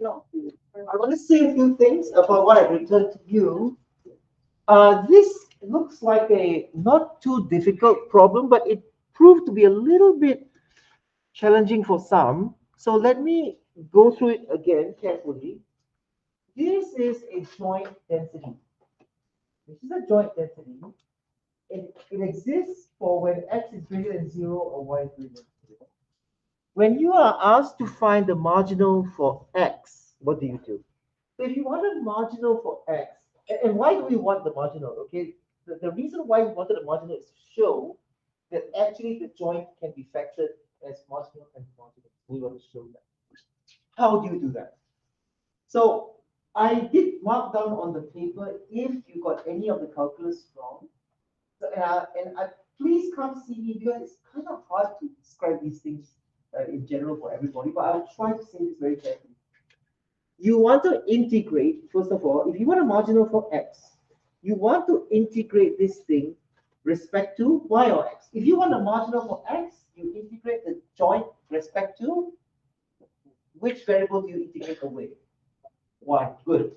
no. I want to say a few things about what I've written to you. This looks like a not too difficult problem, but it proved to be a little bit challenging for some. So let me go through it again carefully. This is a joint density. This is a joint density. It exists for when x is greater than 0 or y is greater than 0. When you are asked to find the marginal for x, what do you do? So if you want a marginal for x, and why do we want the marginal? Okay, the reason why we wanted a marginal is to show that actually the joint can be factored as marginal and marginal. We want to show that. How do you do that? So I did mark down on the paper if you got any of the calculus wrong. So, please come see me because it's kind of hard to describe these things in general for everybody, but I'll try to say this very carefully. You want to integrate, first of all, if you want a marginal for x, you want to integrate this thing respect to y or x. If you want a marginal for x, you integrate the joint respect to which variable do you integrate away? Y. Good.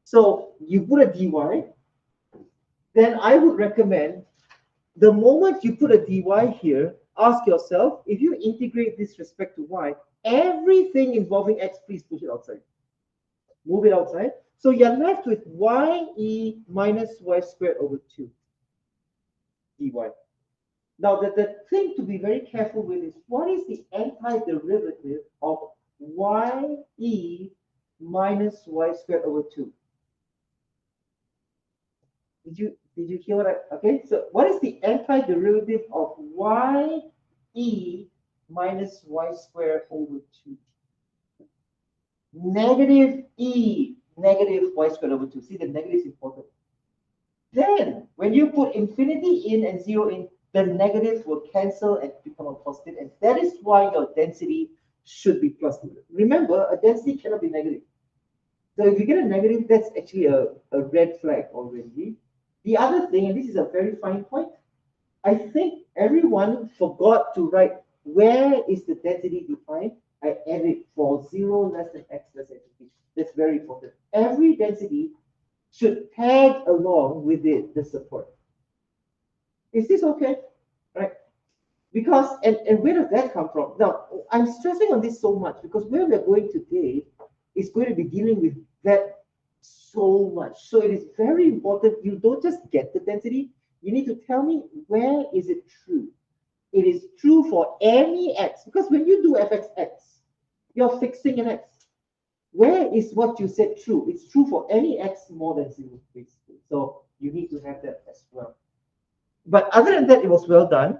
So you put a dy, then I would recommend the moment you put a dy here, ask yourself, if you integrate this respect to y, everything involving x, please push it outside. Move it outside. So you're left with ye minus y squared over 2 dy. Now, the thing to be very careful with is what is the antiderivative of ye minus y squared over 2? Did you hear what I, okay? So what is the antiderivative of ye minus y squared over 2? Negative negative y squared over 2. See, the negative is important. Then, when you put infinity in and 0 in, the negatives will cancel and become a positive, and that is why your density should be plus. Remember, a density cannot be negative. So if you get a negative, that's actually a red flag already. The other thing, and this is a very fine point, I think everyone forgot to write where is the density defined. I added for 0 less than x less than 50. That's very important. Every density should tag along with it the support. Is this okay? Right? Because, and where does that come from? Now, I'm stressing on this so much because where we're going today is going to be dealing with that so much. So it is very important you don't just get the density, you need to tell me where is it true. It is true for any x, because when you do fxx, you're fixing an x. Where is what you said true? It's true for any x more than 0, basically. So you need to have that as well. But other than that, it was well done.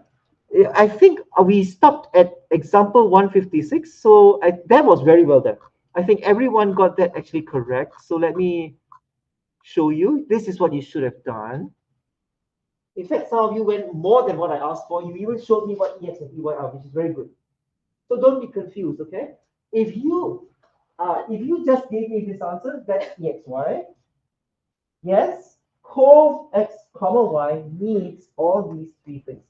I think we stopped at example 156. So that was very well done. I think everyone got that actually correct. So let me show you. This is what you should have done. In fact, some of you went more than what I asked for. You even showed me what EX and EY are, which is very good. So don't be confused, okay? If you just gave me this answer, that's EXY. Yes, cov x comma y needs all these three things.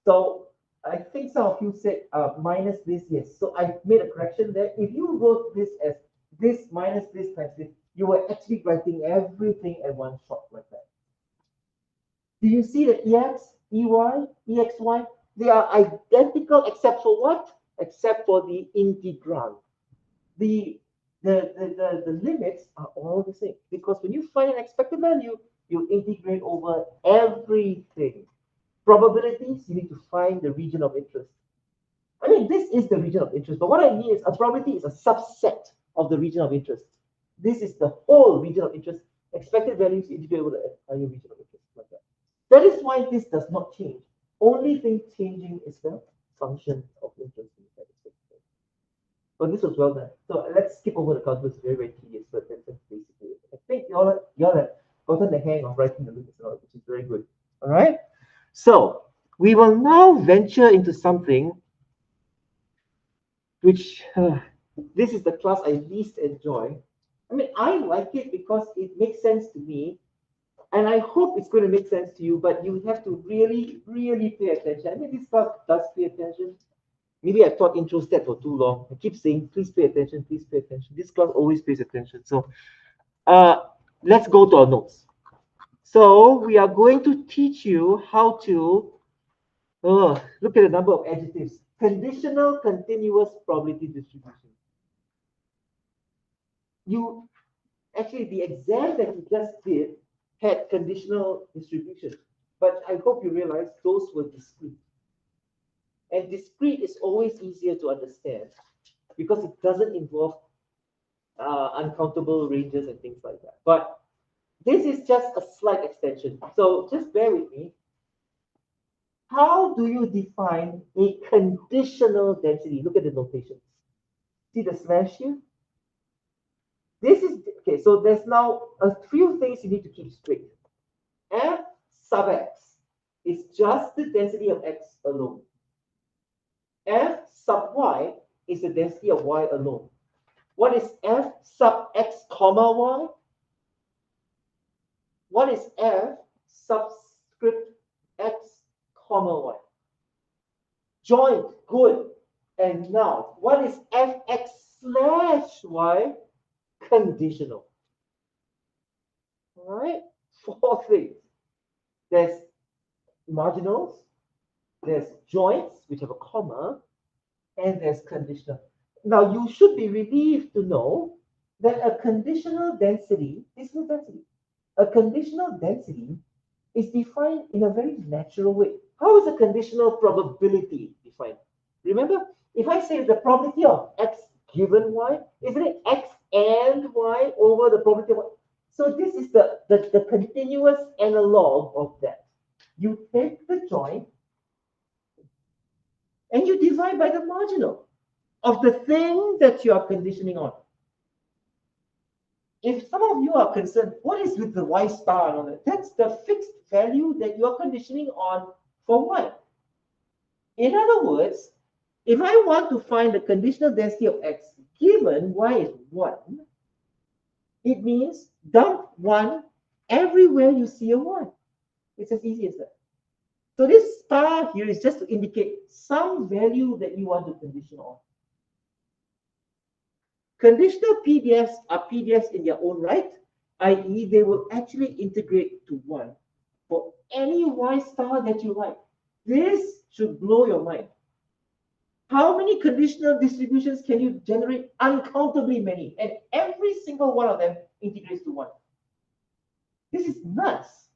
So I think some of you said minus this, yes. So I made a correction there. If you wrote this as this minus this times this, you were actually writing everything at one shot like that. Do you see that EX, EY, EXY? They are identical except for what? Except for the integrand. The limits are all the same because when you find an expected value, you integrate over everything. Probabilities, you need to find the region of interest. I mean, this is the region of interest, but what I mean is a probability is a subset of the region of interest. This is the whole region of interest. Expected values integrate over the entire region of interest, like that. That is why this does not change. Only thing changing is the function of interest. But this was well done. So let's skip over the calculus. Very, very tedious, but that's basically it. I think y'all have gotten the hang of writing the limits, which is very good. All right. So we will now venture into something which this is the class I least enjoy. I mean, I like it because it makes sense to me, and I hope it's going to make sense to you, but you have to really, really pay attention. I mean, this class does pay attention. Maybe I've taught intro stat for too long. I keep saying, please pay attention, please pay attention. This class always pays attention. So let's go to our notes. So we are going to teach you how to look at the number of adjectives. Conditional continuous probability distribution. You actually, the exam that you just did had conditional distribution, but I hope you realize those were discrete. And discrete is always easier to understand because it doesn't involve uncountable ranges and things like that. But this is just a slight extension. So just bear with me. How do you define a conditional density? Look at the notations. See the slash here? This is, okay, so there's now a few things you need to keep straight. F sub x is just the density of x alone. F sub y is the density of y alone. What is F sub x comma y? What is F subscript x comma y? Joint, good. And now, what is Fx slash y? Conditional. All right, 4 things. There's marginals, there's joints, which have a comma, and there's conditional. Now, you should be relieved to know that a conditional density is no density. A conditional density is defined in a very natural way. How is a conditional probability defined? Remember, if I say the probability of x given y, isn't it x and y over the probability of y? So this is the continuous analog of that. You take the joint and you divide by the marginal of the thing that you are conditioning on. If some of you are concerned, what is with the y star and all that? That's the fixed value that you are conditioning on for y. In other words, if I want to find the conditional density of x given y is 1, it means dump 1 everywhere you see a 1. It's as easy as that. So this star here is just to indicate some value that you want to condition on. Conditional PDFs are PDFs in their own right, i.e. they will actually integrate to 1 for any y star that you like. This should blow your mind. How many conditional distributions can you generate? Uncountably many. And every single one of them integrates to 1. This is nuts.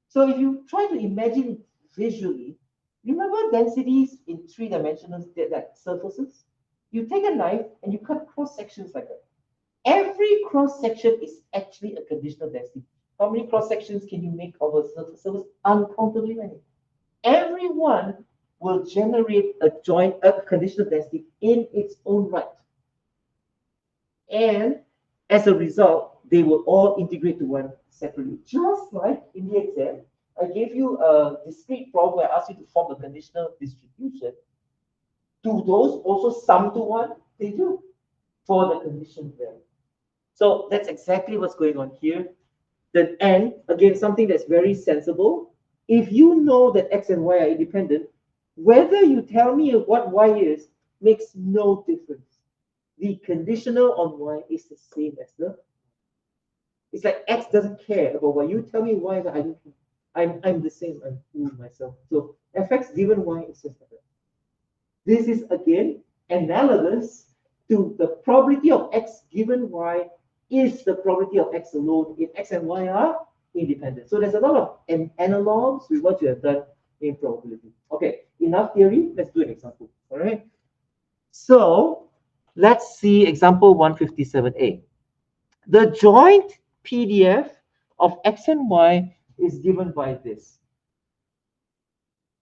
So if you try to imagine visually, remember densities in 3 dimensional like surfaces? You take a knife and you cut cross sections like that. Every cross section is actually a conditional density. How many cross sections can you make of a surface? Uncountably many. Every one will generate a conditional density in its own right. And as a result, they will all integrate to 1 separately. Just like in the exam, I gave you a discrete problem where I asked you to form a conditional distribution. Do those also sum to 1? They do for the condition value. So that's exactly what's going on here. Then, and again, something that's very sensible. If you know that x and y are independent, whether you tell me what y is makes no difference. The conditional on y is the same as the. It's like x doesn't care about y. You tell me y, but I don't care. I'm the same. I'm fooling myself. So fx given y is just like that. This is again analogous to the probability of x given y is the probability of x alone if x and y are independent. So there's a lot of analogs with what you have done in probability. Okay, enough theory. Let's do an example. All right. So let's see example 157a. The joint PDF of x and y is given by this.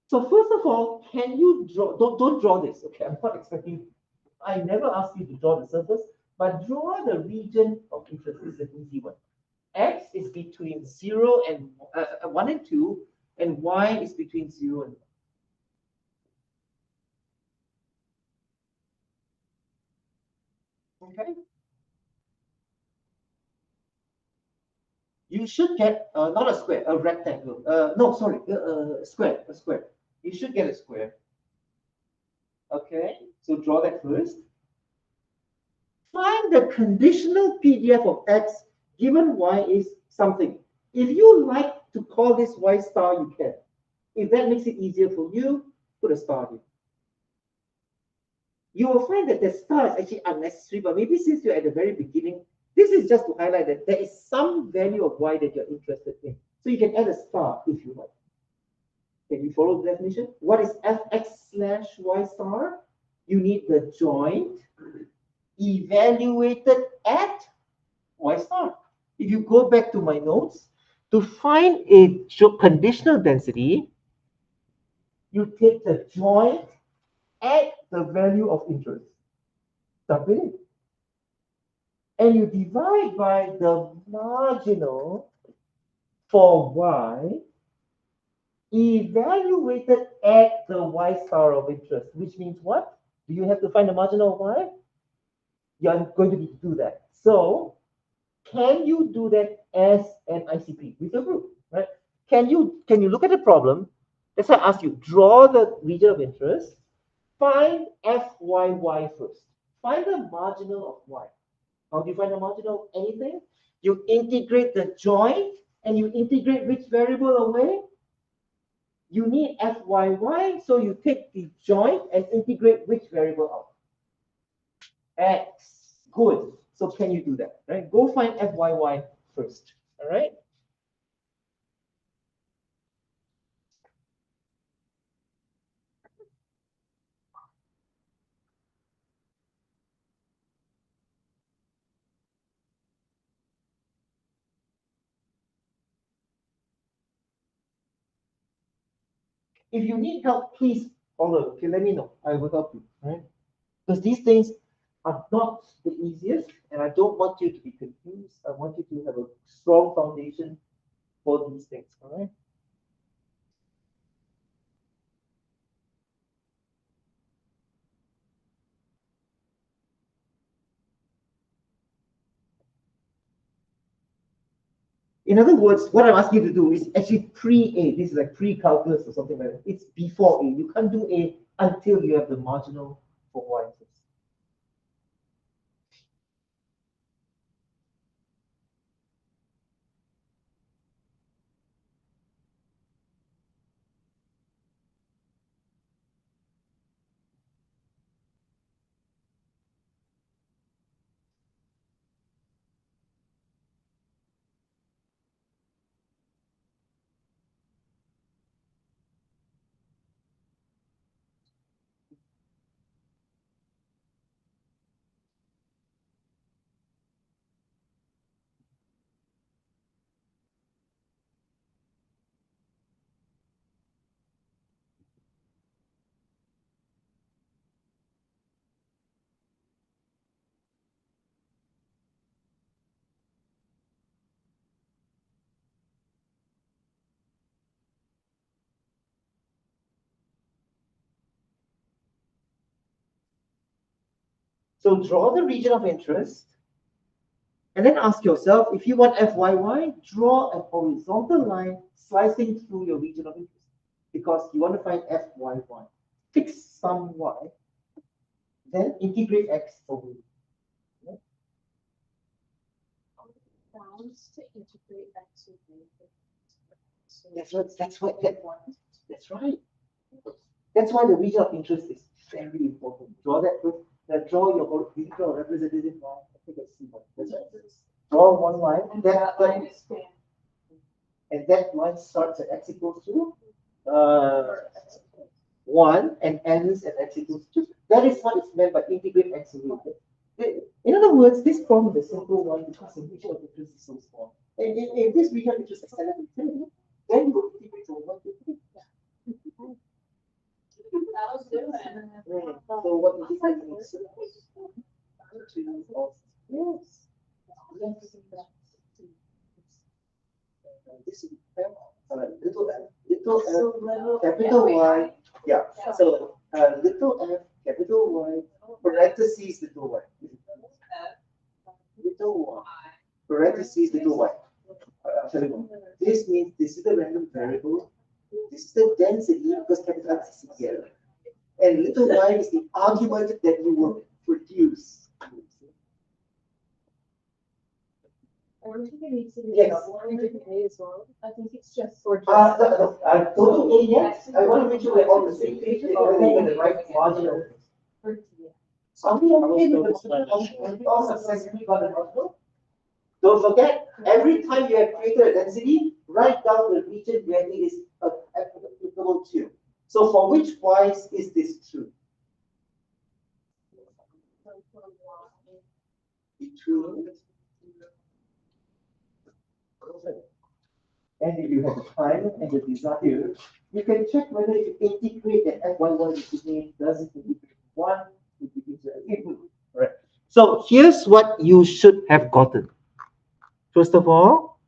So first of all, can you draw? Don't draw this. Okay, I'm not expecting. I never asked you to draw the surface, but draw the region of interest. This is an easy one. X is between 0 and 1 and 2, and y is between 0 and 1. Okay. You should get not a square, a rectangle. No, sorry, a square. You should get a square. Okay. So draw that first. Find the conditional PDF of x given y is something. If you like to call this y star, you can. If that makes it easier for you, put a star here. You will find that the star is actually unnecessary, but maybe since you're at the very beginning, this is just to highlight that there is some value of y that you're interested in. So you can add a star if you like. Can you follow the definition? What is fx/y star? You need the joint evaluated at y star. If you go back to my notes, to find a conditional density, you take the joint at the value of interest. Dump it in. And you divide by the marginal for y evaluated at the y star of interest, which means what? Do you have to find the marginal of y? You're going to need to do that. So can you do that as an ICP with your group, right? Can you look at the problem? That's why I asked you, draw the region of interest, find FYY first. Find the marginal of y. How do you find the marginal of anything? You integrate the joint and you integrate which variable away? You need FYY, so you take the joint and integrate which variable out? X. Good. So can you do that? Right? Go find FYY first. All right. If you need help, please follow. Okay, let me know. I will help you. Right? Because these things are not the easiest, and I don't want you to be confused. I want you to have a strong foundation for these things. All right. In other words, what I'm asking you to do is actually pre-A. This is like pre-calculus or something like that. It's before A. You can't do A until you have the marginal for Y. So draw the region of interest, and then ask yourself, if you want FYY, draw a horizontal line slicing through your region of interest, because you want to find FYY. Fix some Y, then integrate X over. To integrate X with That's right. That's why the region of interest is very important. Draw that first. Draw your horizontal representative line. I think I see one. That's right. Draw one line. and that line is And that line starts at x equals to 1 and ends at x equals 2. That is what is meant by integrate x away. In other words, this problem is a simple one because the region of interest is so small. And if this region of interest is then you will integrate from 1 to 3. that was good. So what is this? Yes. This is little f, capital Y. Yeah. So little f, capital Y, parentheses little y. Little y, parentheses little y. This means this is the random variable. This is the density because capital X is here. and little y is the argument that you will produce. Aren't you going to Yes. A as well? I think it's just for Don't do A yet. I want to make sure we're all on the same page that we're going to write marginal. Are we okay with the marginal? We all successfully got an marginal? Don't forget, every time you have created a density, write down the region where it is applicable to. So for which y's is this true? True. And if you have the time and the desire, you can check whether if you integrate that f11 between does it integrate one, it begins to okay. Right. So here's what you should have gotten. First of all,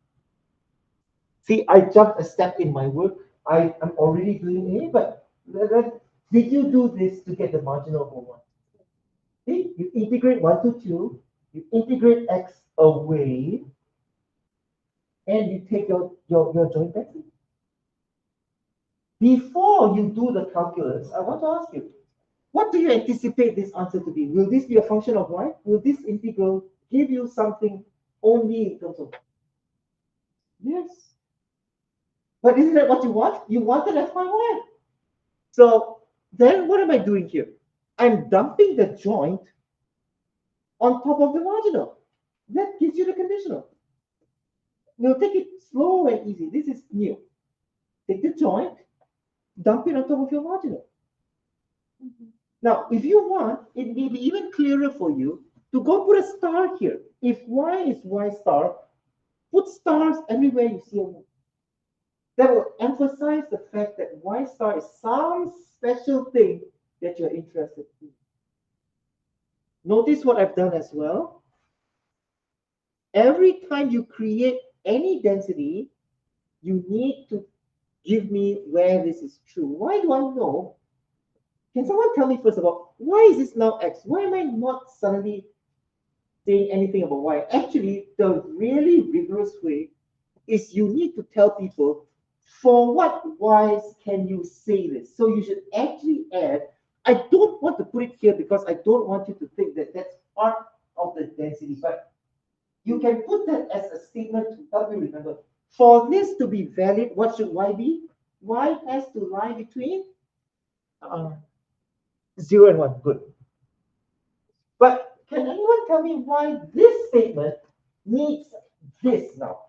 see, I jumped a step in my work. I'm already doing A, but did you do this to get the marginal over one? See, you integrate 1 to 2, you integrate x away, and you take your joint density. Before you do the calculus, I want to ask you, what do you anticipate this answer to be? Will this be a function of y? Will this integral give you something only in terms of? Yes. But isn't that what you want? You wanted fy1. So then what am I doing here? I'm dumping the joint on top of the marginal. That gives you the conditional. We'll take it slow and easy. This is new. Take the joint, dump it on top of your marginal. Now, if you want, it may be even clearer for you to go put a star here. If y is y star, put stars everywhere you see them. That will emphasize the fact that y star is some special thing that you're interested in. Notice what I've done as well. Every time you create any density, you need to give me where this is true. Why do I know? Can someone tell me first about why is this now x? Why am I not suddenly saying anything about y? Actually, the really rigorous way is you need to tell people for what y's can you say this. So you should actually add. I don't want to put it here because I don't want you to think that that's part of the density, but you can put that as a statement to help you remember. For this to be valid, what should y be? Y has to lie between 0 and 1. Good. But can anyone tell me why this statement needs this now?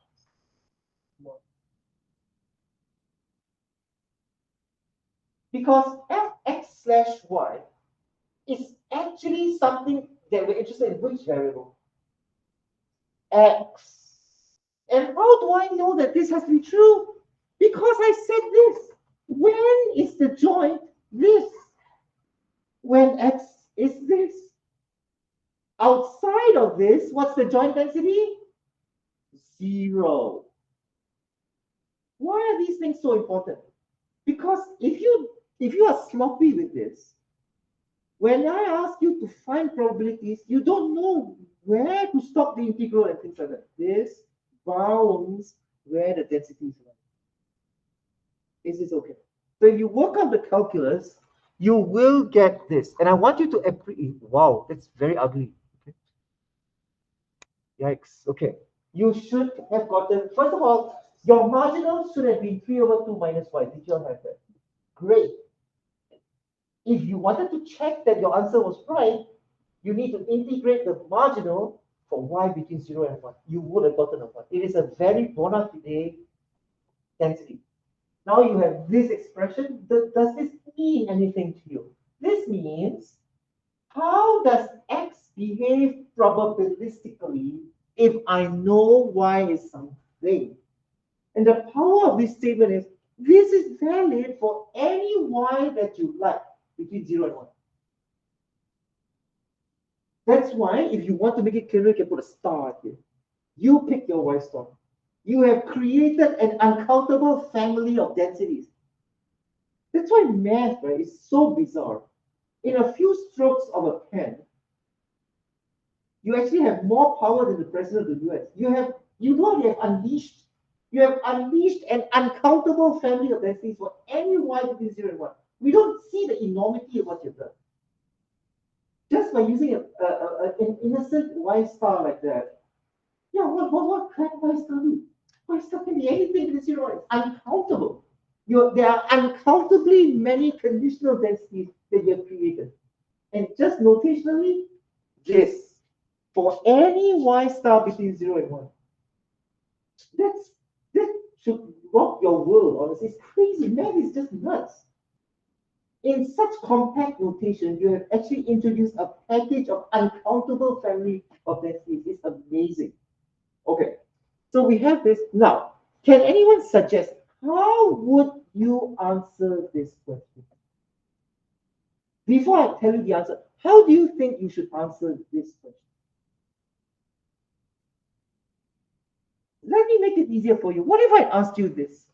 Because fx/y is actually something that we're interested in. Which variable? X. And how do I know that this has to be true? Because I said this. When is the joint this? When x is this. Outside of this, what's the joint density? 0. Why are these things so important? Because if you are sloppy with this, when I ask you to find probabilities, you don't know where to stop the integral and things like that. This bounds where the density is. Is this okay? So if you work on the calculus, you will get this. And I want you to appreciate. Wow, that's very ugly. Okay. Yikes. Okay. You should have gotten, first of all, your marginal should have been 3/2 minus y. Did you all have that? Great. If you wanted to check that your answer was right, you need to integrate the marginal for y between 0 and 1. You would have gotten a 1. It is a very bona fide density. Now you have this expression. Does this mean anything to you? This means, how does x behave probabilistically if I know y is something? And the power of this statement is, this is valid for any y that you like between 0 and 1. That's why if you want to make it clearer, you can put a star here. You pick your y star. You have created an uncountable family of densities. That's why math, right, is so bizarre. In a few strokes of a pen, you actually have more power than the president of the US. You have unleashed an uncountable family of densities for any y between 0 and 1. We don't see the enormity of what you've done. Just by using an innocent Y star like that, yeah, what can Y star be? Y star can be anything in the zero. It's uncountable. There are uncountably many conditional densities that you have created. And just notationally, this, for any Y star between 0 and 1. That should rock your world, honestly. It's crazy. Math is just nuts. In such compact notation, you have actually introduced a package of uncountable family of densities. It's amazing. Okay, so we have this. Now, can anyone suggest how would you answer this question? Before I tell you the answer, how do you think you should answer this question? Let me make it easier for you. What if I asked you this?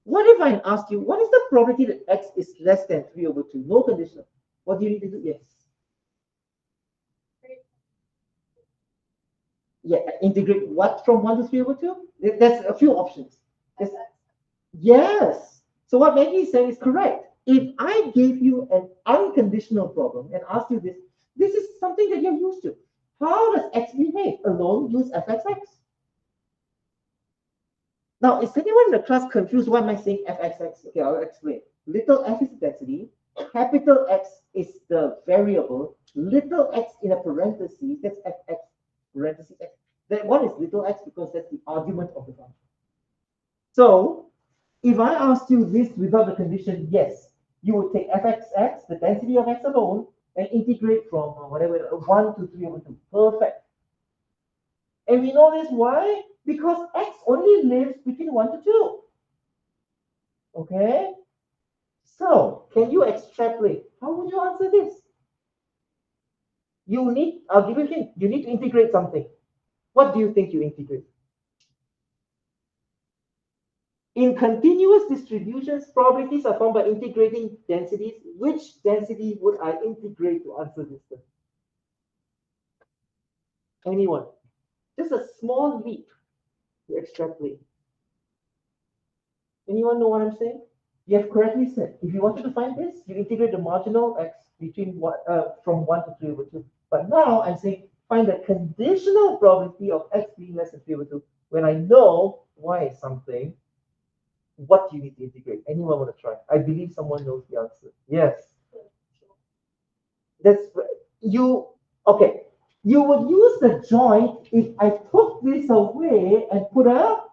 What if I asked you, what is the probability that x is less than 3 over 2? No conditional. What do you need to do? Yes. Yeah, integrate what from 1 to 3 over 2? There's a few options. Yes. So what Maggie is saying is correct. If I gave you an unconditional problem and asked you this, this is something that you're used to. How does x behave? Alone, use fxx. Now, is anyone in the class confused? Why am I saying fxx? Okay, I'll explain. Little f is the density. Capital X is the variable. Little x in a parenthesis, that's fx, parenthesis x. That one is little x because that's the argument of the function. So, if I asked you this without the condition, yes, you would take fxx, the density of x alone, and integrate from whatever 1 to 3 over 2. Perfect. And we know this why? Because x only lives between 1 to 2. Okay? So, can you extrapolate? How would you answer this? I'll give you a hint. You need to integrate something. What do you think you integrate? In continuous distributions, probabilities are found by integrating densities. Which density would I integrate to answer this question? Anyone? Just a small leap to extrapolate. Anyone know what I'm saying? You have correctly said, if you wanted to find this, you integrate the marginal x between from 1 to 3 over 2. But now I'm saying find the conditional probability of x being less than 3 over 2. When I know y is something, what do you need to integrate? Anyone want to try? I believe someone knows the answer. Yes. That's you. Okay. You would use the joint if I took this away and put a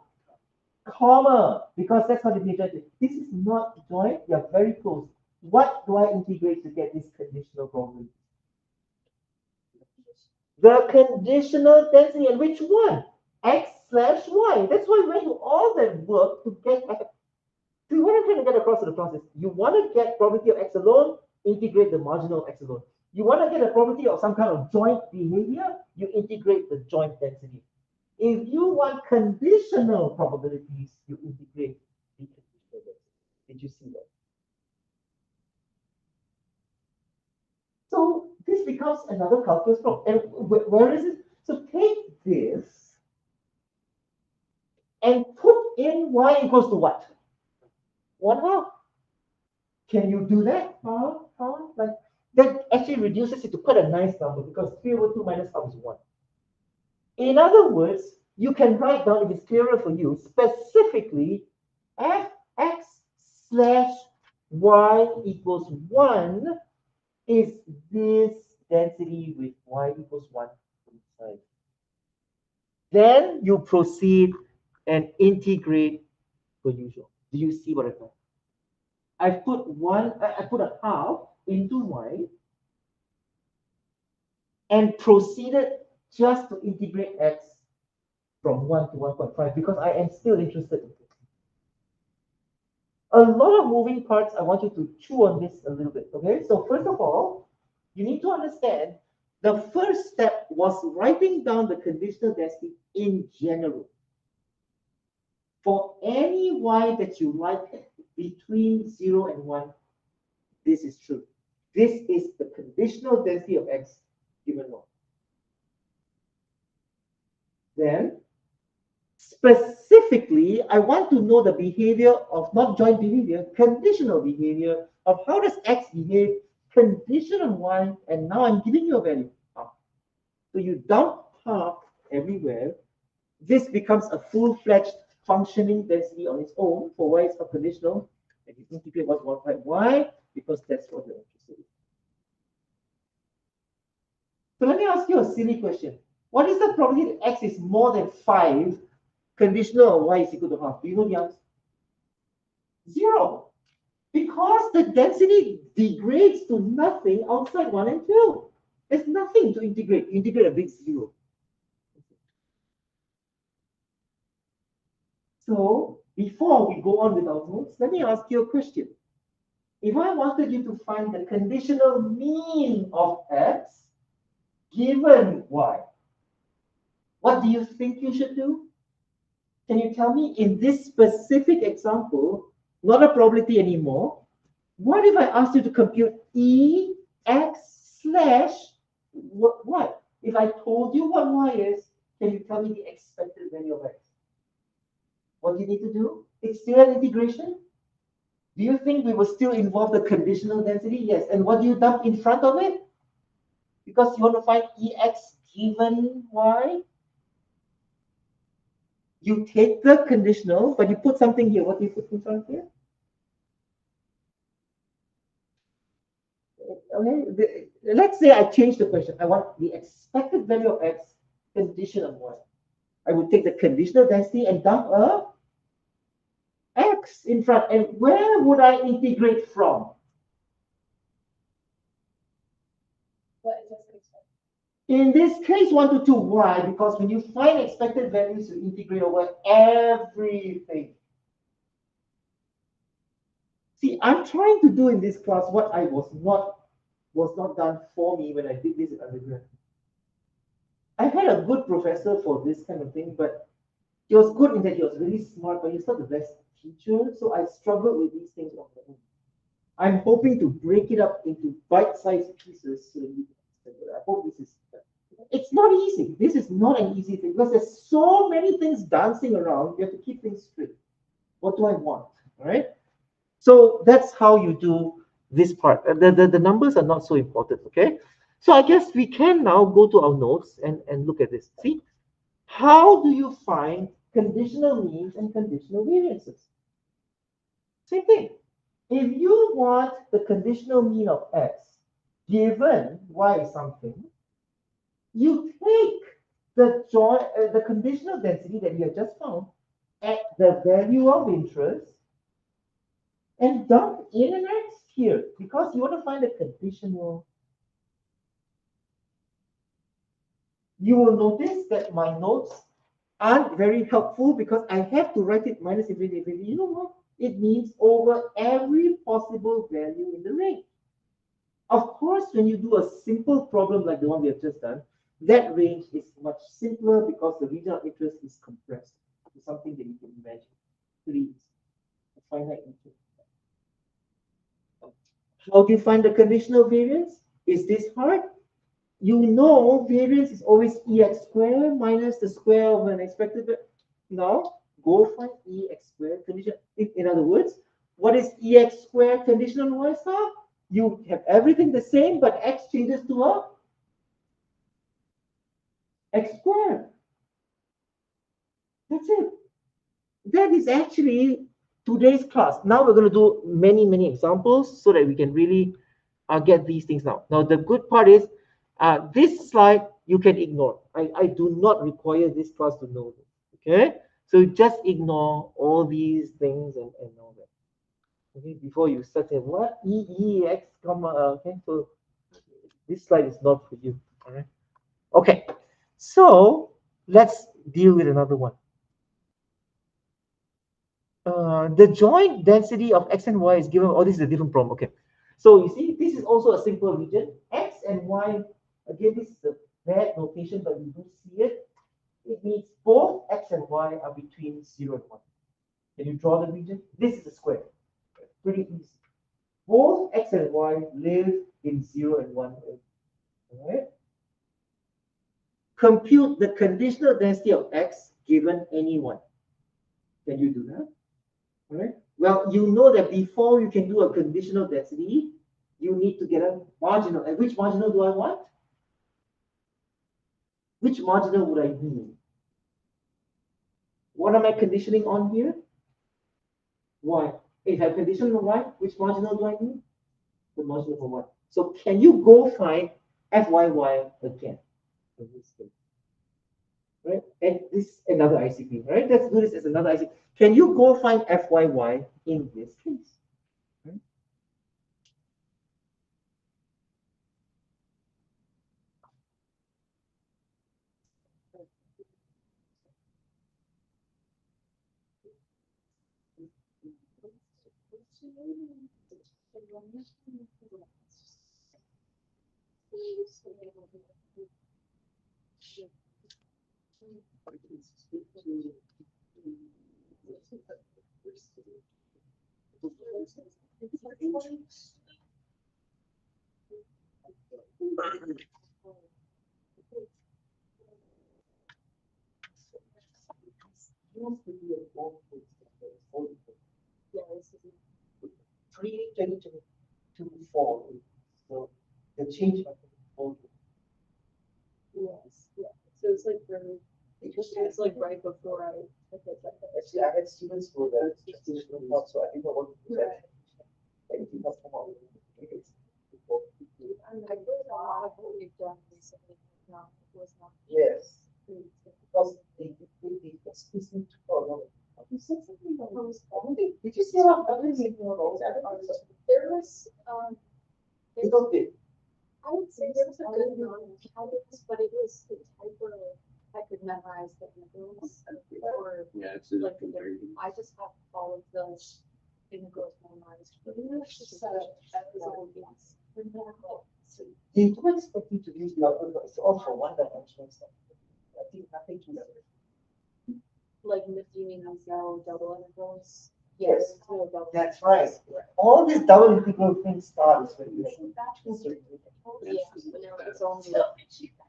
comma, because that's how the integrate is. This is not joint. You're very close. What do I integrate to get this conditional probability? The conditional density, and which one? X slash y. That's why we went through all that work to get x. See, what I'm trying to get across to the process, you want to get probability of x alone, integrate the marginal x alone. You want to get a probability of some kind of joint behavior, you integrate the joint density. If you want conditional probabilities, you integrate the conditional density. Did you see that? So this becomes another calculus problem. And where is it? So take this and put in y equals to what? 1/2. Can you do that? Like that actually reduces it to quite a nice number because 3 over 2 minus half is 1. In other words, you can write down, if it's clearer for you, specifically fx slash y equals 1 is this density with y equals 1 inside. Then you proceed and integrate per usual. Do you see what I've done? I put a half into y and proceeded just to integrate x from 1 to 1.5 because I am still interested in this. A lot of moving parts. I want you to chew on this a little bit. Okay, so first of all, you need to understand the first step was writing down the conditional density in general. For any y that you like between 0 and 1, this is true. This is the conditional density of x given 1. Then, specific specifically, I want to know the behavior of not joint behavior, conditional behavior of how does X behave condition on Y, and now I'm giving you a value. So you dump half everywhere. This becomes a full-fledged functioning density on its own for Y is not conditional. And you integrate what's modified Y because that's what you're interested in. So let me ask you a silly question. What is the probability that X is more than 5 conditional on Y is equal to half? Do you know the answer? 0. Because the density degrades to nothing outside 1 and 2. There's nothing to integrate. You integrate a big 0. So before we go on with our notes, let me ask you a question. If I wanted you to find the conditional mean of X given Y, what do you think you should do? Can you tell me in this specific example, not a probability anymore, what if I asked you to compute EX slash what? If I told you what Y is, can you tell me the expected value of X? What do you need to do? It's still an integration. Do you think we will still involve the conditional density? Yes. And what do you dump in front of it? Because you want to find EX given Y. You take the conditional, but you put something here. What do you put in front here? Okay. Let's say I change the question. I want the expected value of X condition on Y. I would take the conditional density and dump a X in front. And where would I integrate from? In this case, 1 to 2. Why? Because when you find expected values, you integrate over everything. See, I'm trying to do in this class what I was not done for me when I did this in undergrad. I had a good professor for this kind of thing, but he was good in that he was really smart, but he's not the best teacher. So I struggled with these things on my own. I'm hoping to break it up into bite-sized pieces so that you can understand it. I hope this is. It's not easy. This is not an easy thing because there's so many things dancing around. You have to keep things straight. What do I want? All right. So that's how you do this part. The numbers are not so important. Okay. So I guess we can now go to our notes and look at this. See, how do you find conditional means and conditional variances? Same thing. If you want the conditional mean of X given Y something, you take the conditional density that you have just found at the value of interest and dump in an X here because you want to find a conditional. You will notice that my notes aren't very helpful because I have to write it minus infinity. You know what? It means over every possible value in the range. Of course, when you do a simple problem like the one we have just done, that range is much simpler because the region of interest is compressed to something that you can imagine. Please, a finite interest. How do you find the conditional variance? Is this hard? You know variance is always EX squared minus the square of an expected value. Now, go find EX squared condition. In other words, what is EX squared condition on Y star? You have everything the same, but X changes to a X squared. That's it. That is actually today's class. Now we're going to do many, many examples so that we can really get these things now. Now, the good part is this slide you can ignore. I do not require this class to know this. Okay? So just ignore all these things and all that. Okay, before you start saying what EEX comma okay, so this slide is not for you. All right. Okay, so let's deal with another one. The joint density of X and Y is given. Oh, this is a different problem. Okay, so you see, this is also a simple region. X and Y. Again, this is a bad notation, but you do see it. It means both X and Y are between 0 and 1. Can you draw the region? This is a square. Pretty easy. Both X and Y live in 0 and 1. All right. Compute the conditional density of X given any one. Can you do that? All right. Well, you know that before you can do a conditional density, you need to get a marginal. And which marginal do I want? Which marginal would I need? What am I conditioning on here? Y. If I condition on Y, which marginal do I need? The marginal for Y. So can you go find FYY again? Right? And this is another ICP, right? Let's do this as another ICP. Can you go find FYY in this case? Right? Three, 2022, 4. So the change of the Yes, yeah. So it's like very, it's like right before I took it. Actually, I had students who were students who were not, so I didn't know what to do that. Anything else come out? I feel a lot of what we've done recently now was not. Yes. Because they explicitly told you said something about those. Did you say about other those? There was, It was big. I would say there was a good amount of topics, but it was the type where I could memorize the intervals or Yeah, it's like I just have all of those integrals memorized. But it was just that was all yes. They do expect you to use the algorithm. It's all for one-dimensional stuff. I think nothing to that. Like you mean zero double integrals? Yes, No double. that's right. All these double integral things start when you Yeah, but now it's only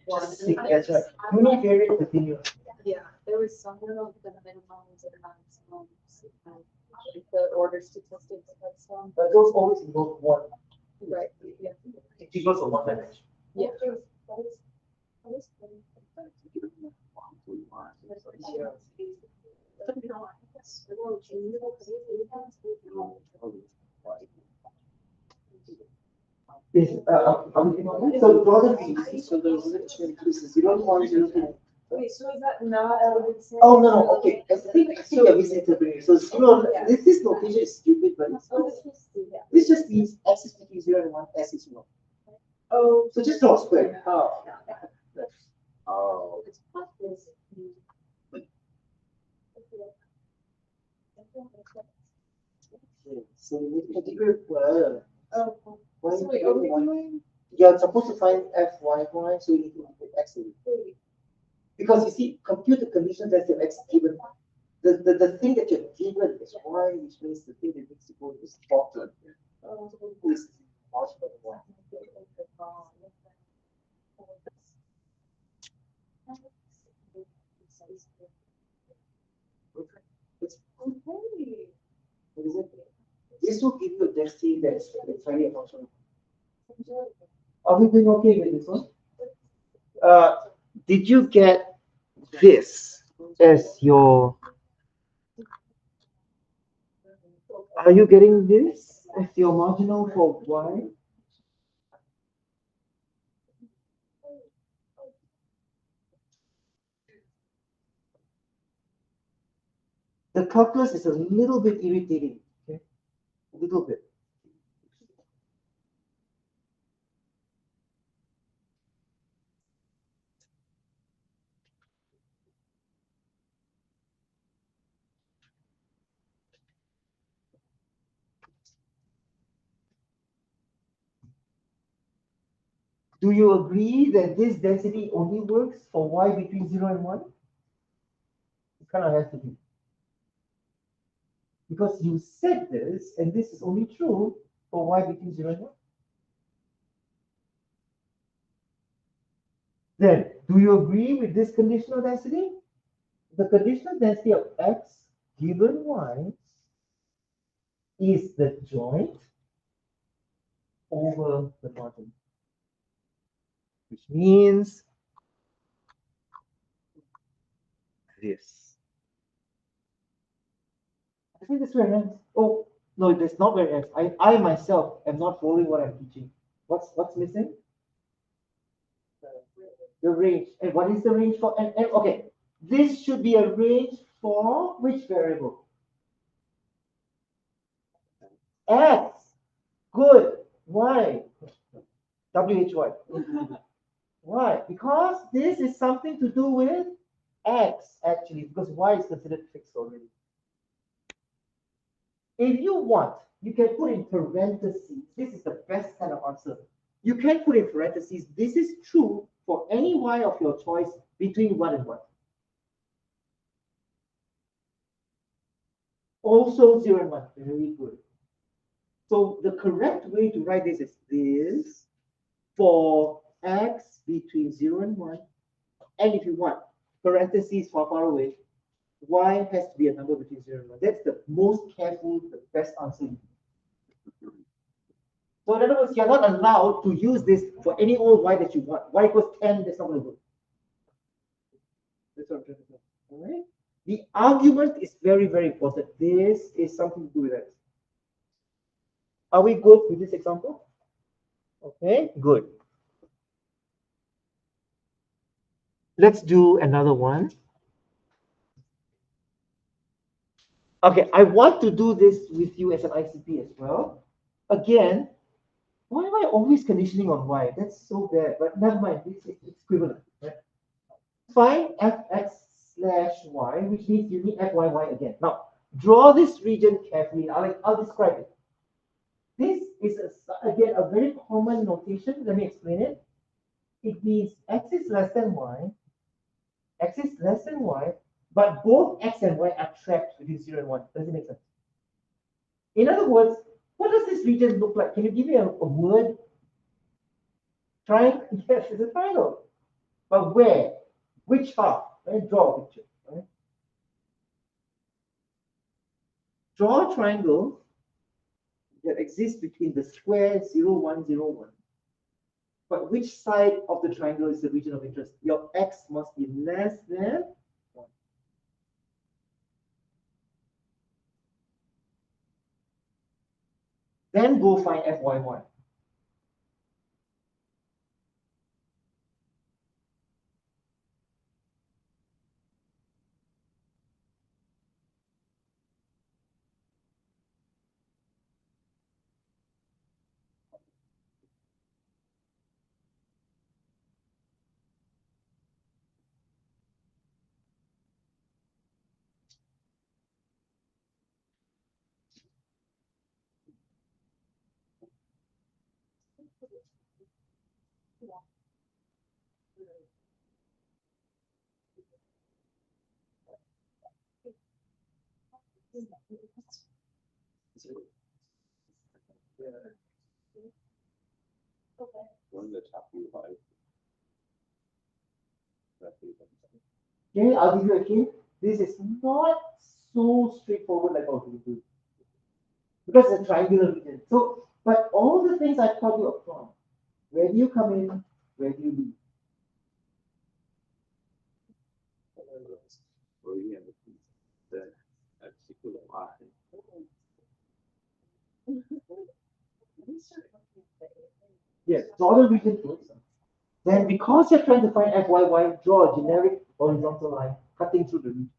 one. That's right. Univariate continuous. Yeah, there was some of the minimums and maximums, the order statistics, but some. But those always involve one. Right, yeah. Integrals of one dimension. Yeah. Yes, so broader views, so there's increases. You don't want to. Wait, so is that not evidence? Oh no, no, okay. I think you're misinterpreting. So zero, this notation is stupid, but this just means x is between 0 and 1, s is 1. Oh. So just draw a square. Oh. Oh. So you need particular word. Oh. Why So wait, are we doing? You're supposed to find FYY, so you need to put x in. Because you see, compute the condition that your x given. The thing that you're given is y, which means the thing that needs to go is bottom. Is possible one. This will give you a density that's entirely functional. Are we doing okay with this one? Did you get this as your? Are you getting this as your marginal for y? The calculus is a little bit irritating, okay? A little bit. Do you agree that this density only works for y between 0 and 1? It kind of has to be. Because you said this, and this is only true for y between 0 and 1. Then, do you agree with this conditional density? The conditional density of x given y is the joint over the margin, which means this. I think that's where it ends. Oh, no, that's not where it ends. I myself am not following what I'm teaching. What's missing? The range. And what is the range for? And okay, this should be a range for which variable? X. Good. Why? WHY. Why? Because this is something to do with X actually, because Y is considered fixed already. If you want, you can put in parentheses. This is the best kind of answer. You can put in parentheses. This is true for any Y of your choice between 1 and 1. Also 0 and 1. Very good. So the correct way to write this is this for X between 0 and 1. And if you want, parentheses far away, Y has to be a number between 0 and 1. That's the most careful, the best answer. So in other words, you're not allowed to use this for any old Y that you want. Y equals 10, that's not going to work. That's what I'm trying to say. All right? The argument is very, very important. This is something to do with that. Are we good with this example? Okay, good. Let's do another one. Okay, I want to do this with you as an ICP as well. Again, why am I always conditioning on Y? That's so bad, but never mind, it's equivalent. Right? Find fx/y, which means you need fyy again. Now, draw this region carefully. I'll describe it. This is, again, a very common notation. Let me explain it. It means x is less than y, but both x and y are trapped within 0 and 1. Does it make sense? In other words, what does this region look like? Can you give me a word? Triangle? Yes, it's a triangle. But where? Which half? Right? Draw a picture. Right? Draw a triangle that exists between the square 0, 1, 0, 1. But which side of the triangle is the region of interest? Your x must be less than 1. Then go find fyy. One the top you like. Okay, I'll give you a hint. This is not so straightforward like how we do. Because it's a triangular region. So, but all the things I taught you up front, where do you come in, where do you leave? Yes, draw the region first. Then because you're trying to find fyy, draw a generic horizontal line cutting through the region.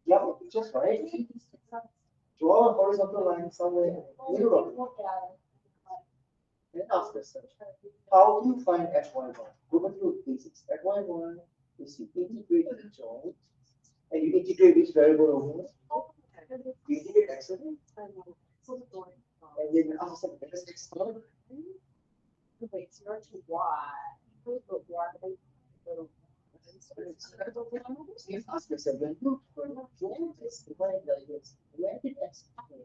Yep, just right. Draw a horizontal line somewhere in the middle of it. And ask yourself, how do you find fyy? Go back to basics. Fyy is you integrate the joint, and you integrate which variable over? You integrate x over, and then you ask yourself, does x not? Wait, so you're to Y. But Y. You ask yourself, when you joint is divided like this, where did x come?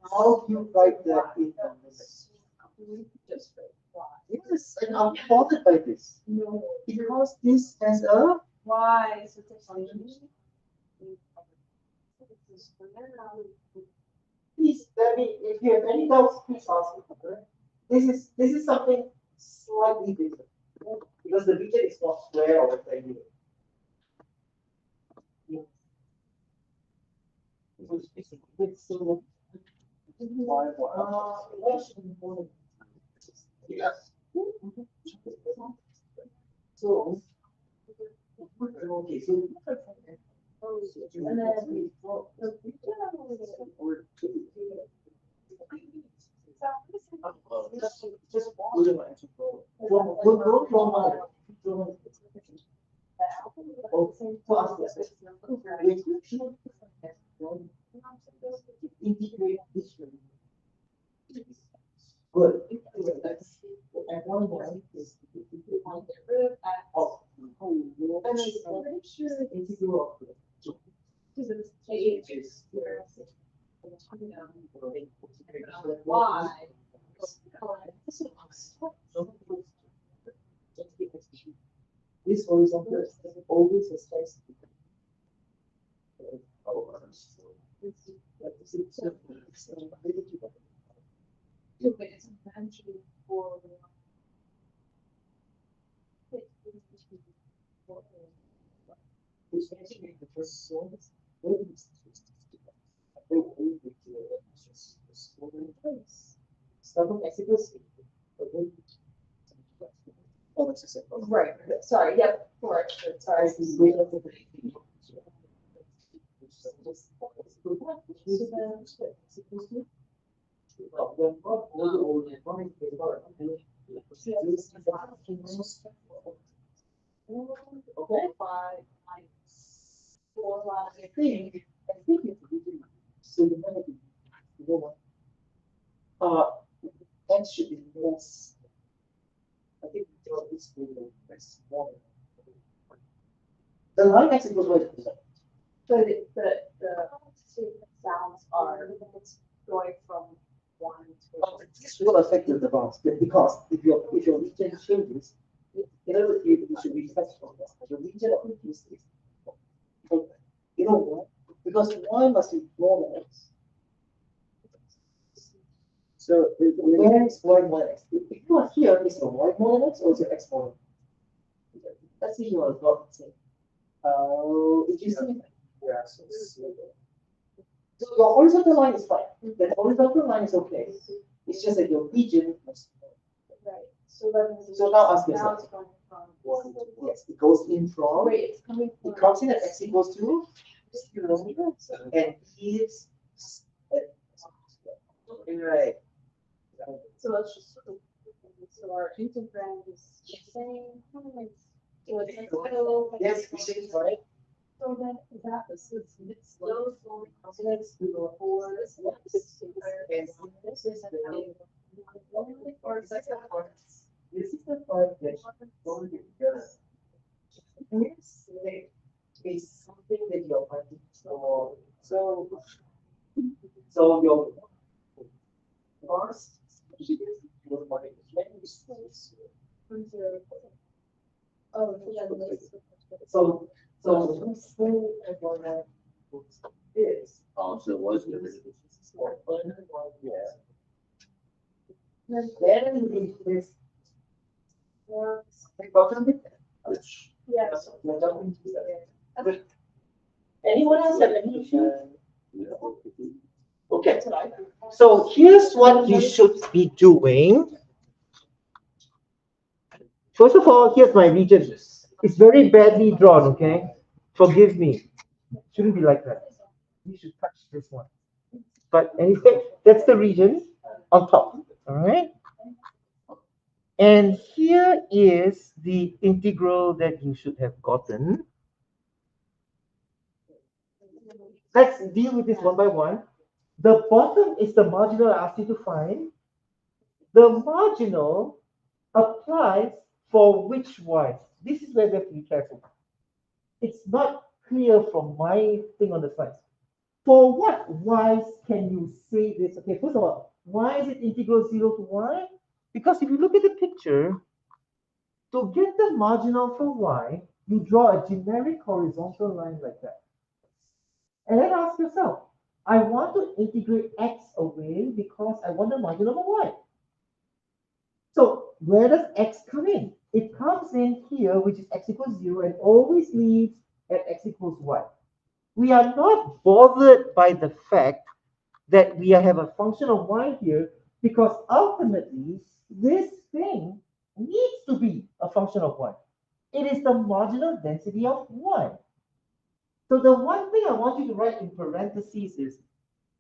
How do you write that in numbers? Yes, and I'm bothered by this. Because this has a Why? please let me if you have any doubts, please ask me. Okay? This is something slightly different. Because the region is not square or rectangular. Yes. So, okay, so and then just we'll draw one. Integrate this. Good. And one more is oh, integral Why? This horizontal is always a slice. Right, sorry, yep, correct, sorry. Okay. I think it's so you know what? That should be less. I think this will be smaller. The line x equals what? But the sounds are going from one to. This will affect the bounds because if your region changes, in other words, you should be flexible. The region of interest is, you know what? Because y must be more than x. So where is y more than x? If you are here, is your y more than x or is your x more than x? Let's say you are not the same. If you see, yeah, so your horizontal line is fine. The horizontal line is okay. It's just that your region must. Right, so then. So now ask Now yourself. it's going from. Yes, it goes in from. Wait, it's coming from. It comes in at x equals to 0 and gives. Right. So let's just. So our integrand is the same. So it's still. Yes, we see it, right? So then that is, it's those four consonants, four, six, And this is the. or second part. This is the part that going together. Yes, is something that you're finding. So your first your money Oh, yeah. so who's who everyone is Also was the. yeah. Then we this Which. Yes. Anyone else have any issue? Yeah. Okay, so here's what you should be doing. First of all, here's my region. It's very badly drawn, okay? Forgive me. Shouldn't be like that. You should touch this one. But anyway, that's the region on top. All right? And here is the integral that you should have gotten. Let's deal with this one by one. The bottom is the marginal I asked you to find. The marginal applies for which y? This is where we have to be careful. It's not clear from my thing on the slides. For what y's can you say this? Okay, first of all, why is it integral 0 to y? Because if you look at the picture, to get the marginal for y, you draw a generic horizontal line like that. And then ask yourself, I want to integrate x away because I want the marginal of y. So where does x come in? It comes in here, which is x equals 0, and always leaves at x equals y. We are not bothered by the fact that we have a function of y here, because ultimately this thing needs to be a function of y. It is the marginal density of y. So the one thing I want you to write in parentheses is,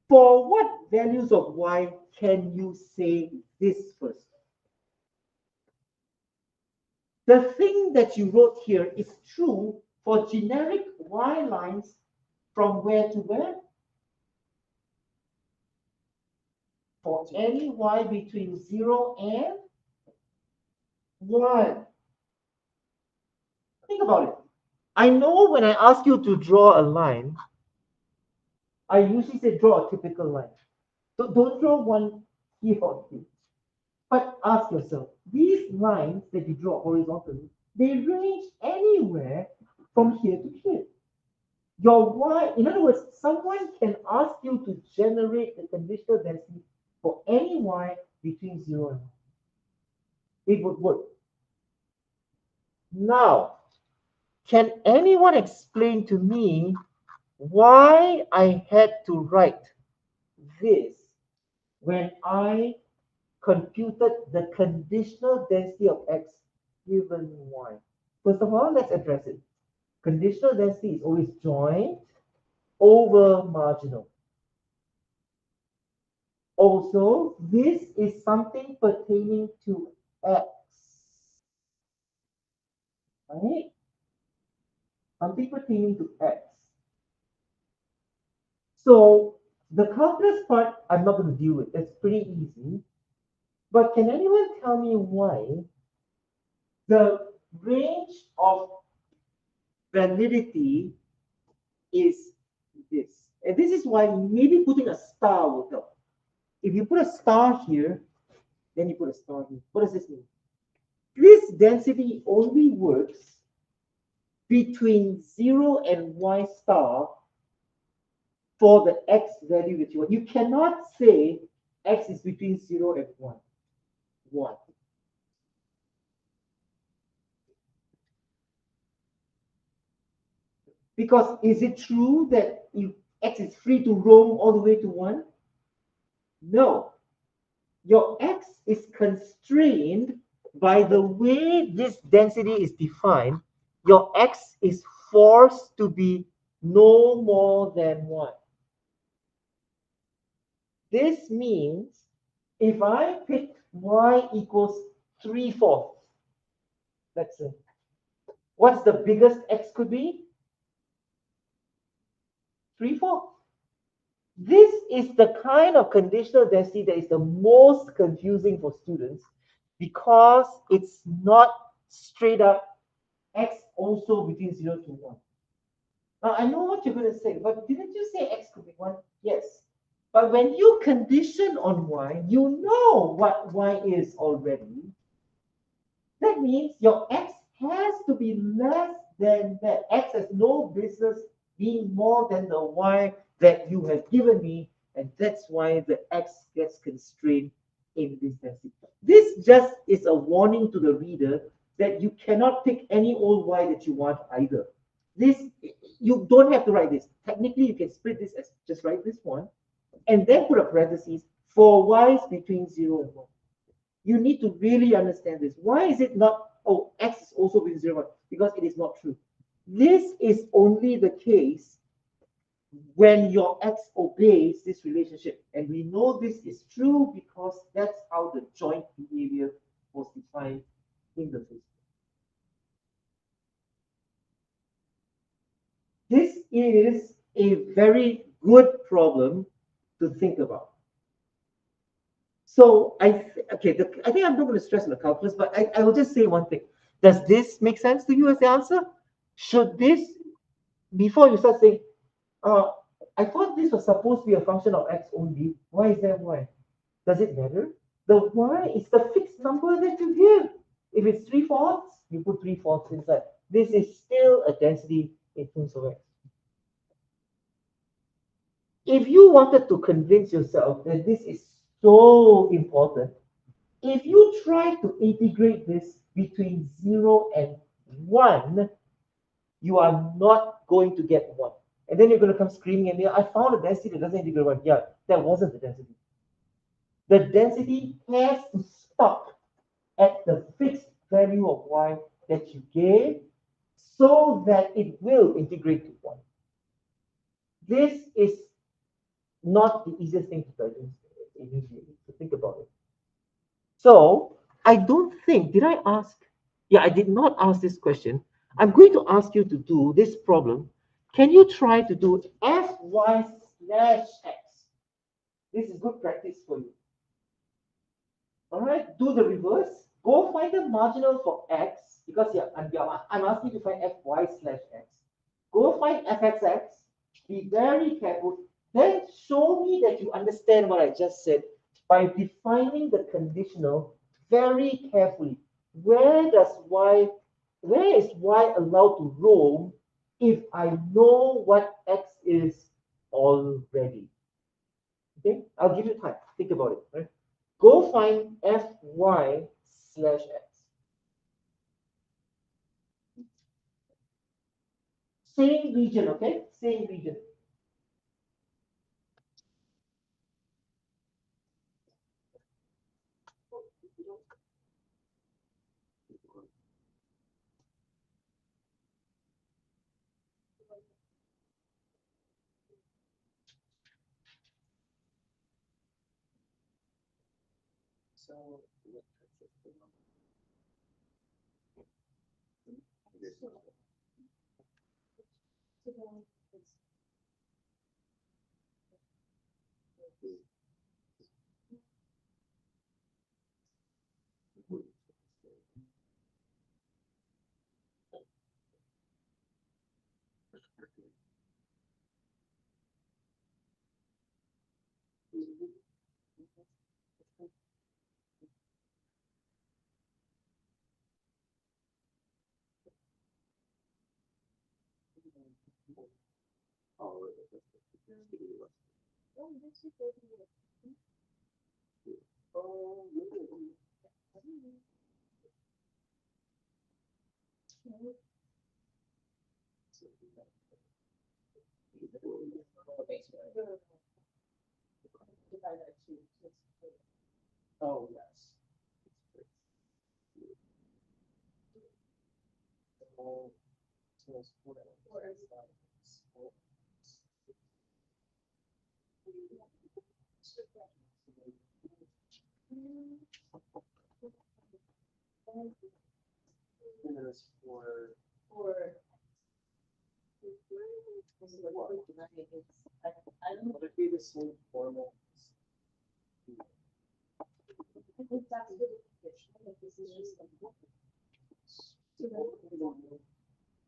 for what values of y can you say this first? The thing that you wrote here is true for generic y lines from where to where? For any y between 0 and 1. Think about it. I know when I ask you to draw a line, I usually say draw a typical line. So don't draw one here or here. But ask yourself, these lines that you draw horizontally, they range anywhere from here to here. Your y, in other words, someone can ask you to generate the conditional density for any y between 0 and 1. It would work. Now, can anyone explain to me why I had to write this when I computed the conditional density of x given y? First of all, let's address it. Conditional density is always joint over marginal. Also, this is something pertaining to x, right? Something pertaining to x. So the calculus part, I'm not going to deal with. That's pretty easy. But can anyone tell me why the range of validity is this? And this is why maybe putting a star will help. If you put a star here, then you put a star here. What does this mean? This density only works between 0 and y star for the x value that you want. You cannot say x is between 0 and 1. Why? Because is it true that if x is free to roam all the way to 1? No. Your x is constrained by the way this density is defined. Your x is forced to be no more than 1. This means if I pick y equals 3/4, let's say, what's the biggest x could be? 3/4. This is the kind of conditional density that is the most confusing for students, because it's not straight up x also between 0 to 1. Now, I know what you're going to say, but didn't you say x could be 1? Yes. But when you condition on y, you know what y is already. That means your x has to be less than that. X has no business being more than the y that you have given me, and that's why the x gets constrained in this density. This just is a warning to the reader that you cannot pick any old y that you want either. This, you don't have to write this. Technically, you can split this as just write this one, and then put a parenthesis for y's between 0 and 1. You need to really understand this. Why is it not, oh, x is also between 0 and 1? Because it is not true. This is only the case when your x obeys this relationship. And we know this is true because that's how the joint behavior was defined in the first. This is a very good problem to think about. So I think I'm not going to stress on the calculus, but I will just say one thing. Does this make sense to you as the answer? Should this before you start saying, uh, I thought this was supposed to be a function of x only. Why is there y? Does it matter? The y is the fixed number that you give. If it's 3/4, you put 3/4 inside. This is still a density in terms of x. If you wanted to convince yourself that this is so important, if you try to integrate this between 0 and 1, you are not going to get 1. And then you're going to come screaming at me, I found a density that doesn't integrate 1. Yeah, that wasn't the density. The density has to stop at the fixed value of y that you gave so that it will integrate to 1. This is not the easiest thing to do immediately. So think about it. So I don't think, did I ask? Yeah, I did not ask this question. I'm going to ask you to do this problem. Can you try to do fy slash x? This is good practice for you. All right, do the reverse. Go find the marginal for x because I'm asking you to find fy slash x. Go find fxx. Be very careful. Then show me that you understand what I just said by defining the conditional very carefully. Where is y allowed to roam if I know what x is already? Okay, I'll give you time. Think about it. Right? Go find fy slash x. Same region, okay? Same region. So. Oh, yes. And then it's for I don't know. Would it be the same format?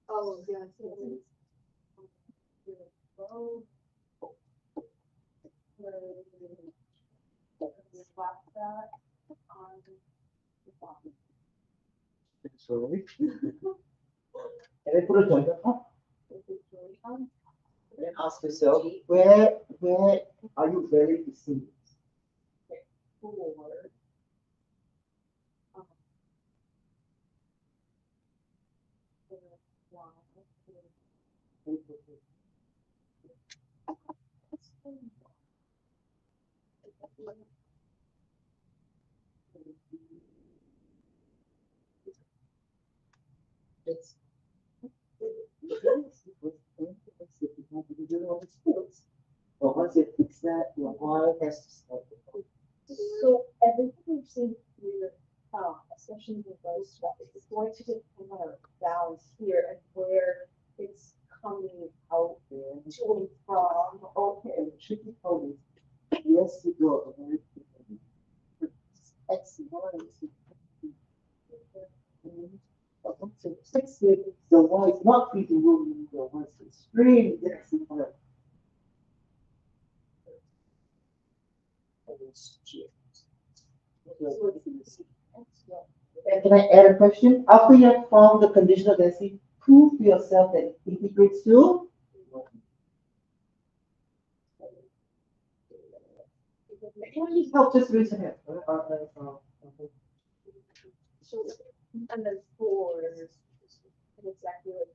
Oh, yeah. Oh. Slap that on the bottom. Sorry. And then put a joint up. And ask yourself, where are you very precise? Four. It's but once you fix that, your mind has to start. So everything we've seen here, especially with those stuff, it's going to depend on down here and where it's coming out to and from. Okay, and the tricky part is, yes, you go. X, Y, Z. 6 the Y is not freezing, will be the Y is extreme. Yes, correct. And can I add a question? After you have found the conditional density, prove to yourself that it integrates to. Anyone needs help, just raise your hand. And then 4 is exactly what.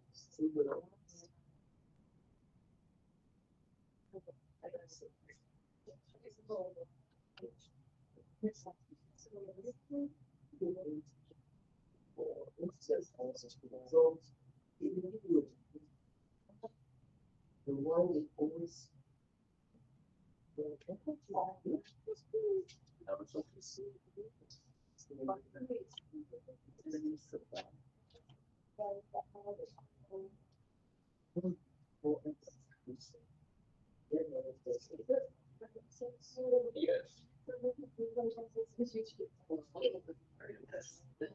The one is always.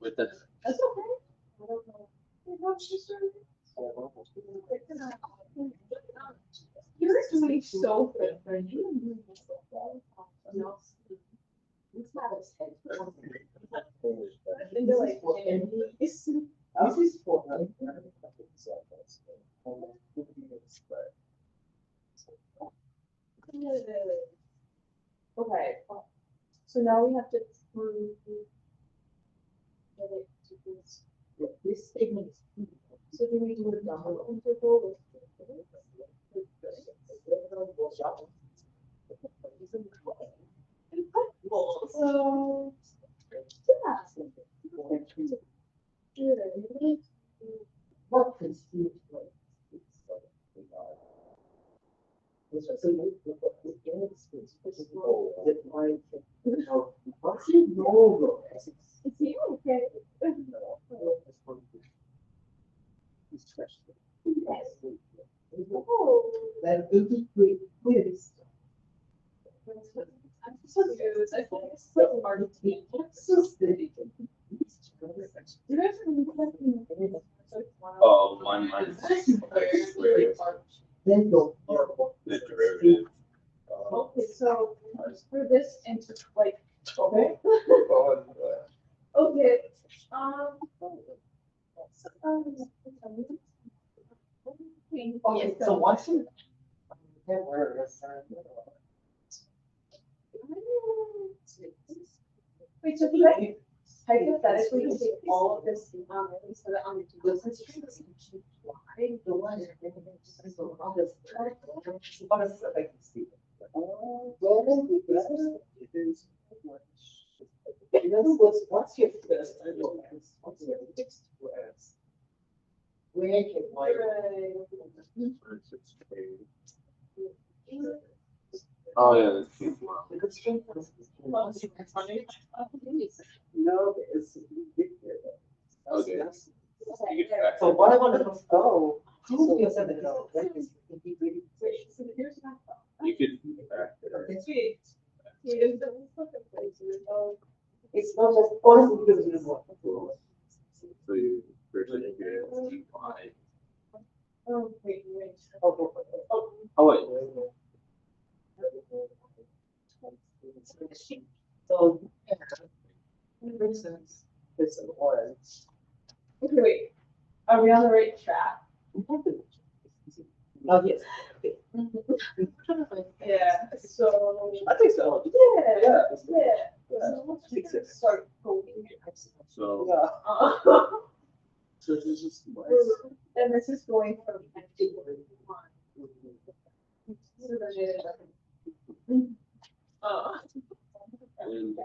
With the That's okay. I don't know. You're doing so good, friend. You're doing so well. No. It's not as head. And they're like, This is for. Okay, so now we have to prove. That it equals. This statement is. So do we do a double interval with? So, yeah. What constitutes what's your logo? Is he okay? Oh. That integrate quiz. I'm so good. I feel like it's so hard to teach. So steady. You guys are really oh, mine really hard. Then go. the derivative. Okay, so for this into like, Okay. okay, Okay, so once you. wait, so can I hypothetically take all of this, so that on the business tree, why? The one is. In other words, once you're fixed, once you're fixed squares, where can my. Oh yeah, that's cute. The constraint is. No, it's. Okay. So what I want to go, prove yourself that that is integrated. So here's my thought. You could. Sweet. Here's the fucking place. It's not just honestly because it is what. So you first integrate y. Oh, wait. Oh wait. So. For instance, this one. Okay, wait. Are we on the right track? Oh, yes. Okay. Yeah, so. I think so. Yeah. Fix it. Start going. So Yeah. so this is y. And this is going from N to 1. So then it. And